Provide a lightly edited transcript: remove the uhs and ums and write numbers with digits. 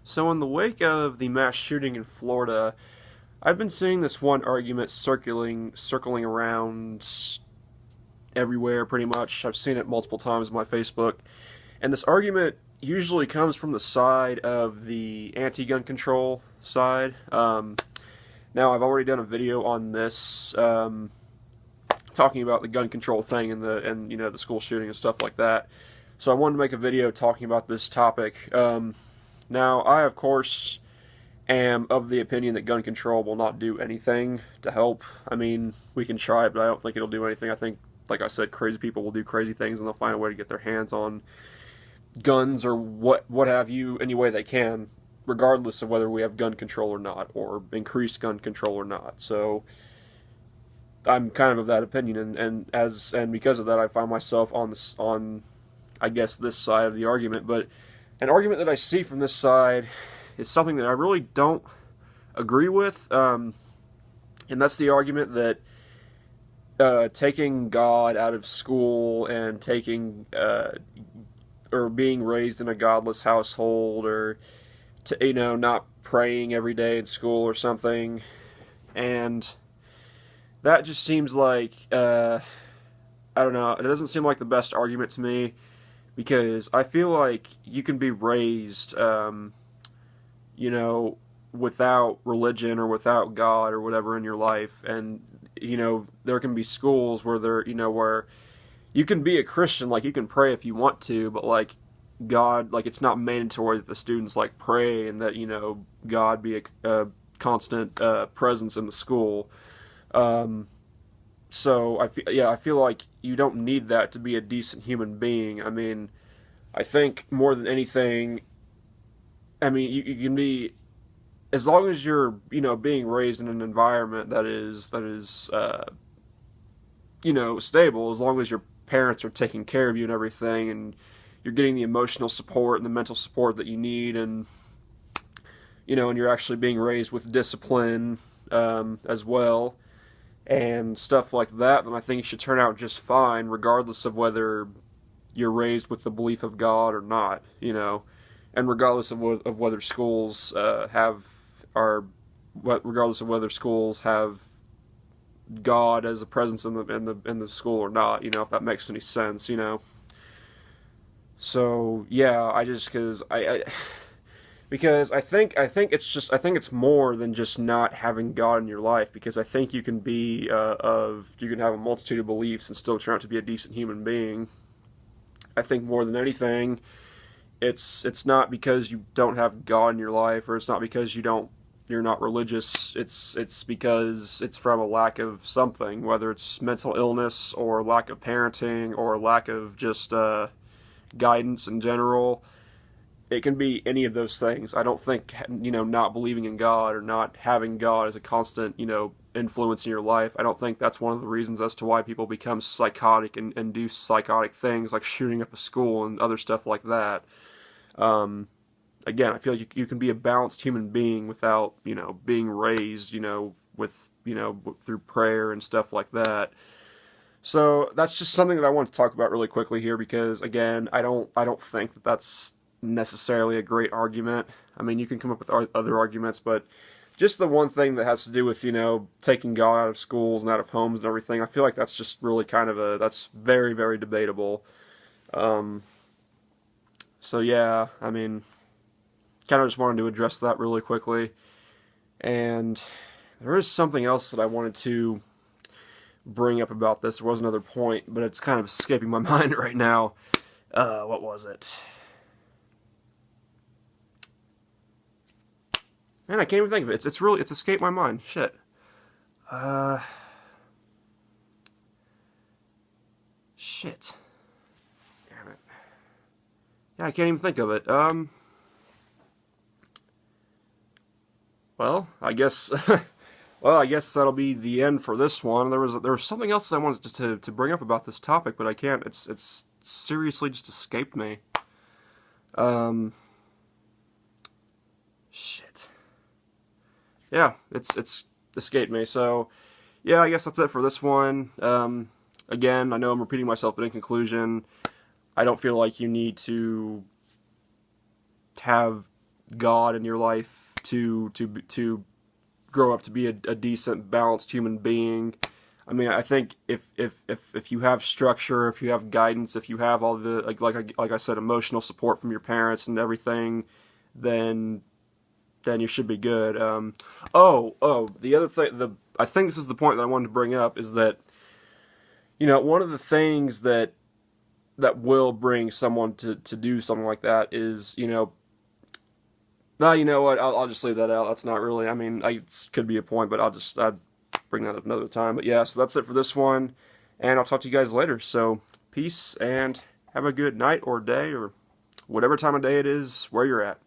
So in the wake of the mass shooting in Florida, I've been seeing this one argument circling around everywhere pretty much. I've seen it multiple times on my Facebook. And this argument usually comes from the side of the anti-gun control side. Now I've already done a video on this, talking about the gun control thing and the school shooting and stuff like that. So I wanted to make a video talking about this topic. Now I of course am of the opinion that gun control will not do anything to help. I mean, we can try it, but I don't think it'll do anything. I think, like I said, crazy people will do crazy things and they'll find a way to get their hands on guns or what have you any way they can, regardless of whether we have gun control or not, or increased gun control or not. So I'm kind of that opinion, and because of that, I find myself on I guess this side of the argument. But an argument that I see from this side is something that I really don't agree with, and that's the argument that taking God out of school and taking or being raised in a godless household, or not praying every day in school or something, and that just seems like I don't know. It doesn't seem like the best argument to me, because I feel like you can be raised, without religion or without God or whatever in your life, and there can be schools where where you can be a Christian, like you can pray if you want to, but like God, like it's not mandatory that the students like pray and that God be a constant presence in the school. So I feel like you don't need that to be a decent human being. I mean, I think more than anything, I mean, you can be, as long as you're being raised in an environment that is stable, as long as your parents are taking care of you and everything, and you're getting the emotional support and the mental support that you need, and and you're actually being raised with discipline as well, and stuff like that, then I think it should turn out just fine, regardless of whether you're raised with the belief of God or not, and regardless of whether schools regardless of whether schools have God as a presence in the school or not, if that makes any sense, So yeah, because I think it's more than just not having God in your life, because I think you can be you can have a multitude of beliefs and still turn out to be a decent human being. I think more than anything, it's not because you don't have God in your life, or it's not because you're not religious. It's because it's from a lack of something, whether it's mental illness or lack of parenting or lack of just guidance in general. It can be any of those things. I don't think not believing in God or not having God as a constant influence in your life, I don't think that's one of the reasons as to why people become psychotic and do psychotic things like shooting up a school and other stuff like that. Again, I feel like you can be a balanced human being without being raised with through prayer and stuff like that. So that's just something that I want to talk about really quickly here, because again, I don't think that that's necessarily a great argument. I mean, you can come up with other arguments, but just the one thing that has to do with taking God out of schools and out of homes and everything, I feel like that's just really that's very, very debatable. So yeah, I mean, kind of just wanted to address that really quickly. And there is something else that I wanted to bring up about this. There was another point, but it's kind of escaping my mind right now. What was it? Man, I can't even think of it. It's escaped my mind. Shit. Shit. Damn it. Yeah, I can't even think of it. Well, I guess I guess that'll be the end for this one. There was something else that I wanted to bring up about this topic, but I can't. It's seriously just escaped me. Shit. Yeah, it's escaped me. So, yeah, I guess that's it for this one. Again, I know I'm repeating myself, but in conclusion, I don't feel like you need to have God in your life to grow up to be a decent, balanced human being. I mean, I think if you have structure, if you have guidance, if you have all the like I said, emotional support from your parents and everything, then you should be good. The other thing, I think this is the point that I wanted to bring up, is that, you know, one of the things that will bring someone to do something like that is, you know, well, you know what, I'll just leave that out. That's not really, I mean, it could be a point, but I'd bring that up another time. But yeah, so that's it for this one, and I'll talk to you guys later. So peace, and have a good night or day, or whatever time of day it is where you're at.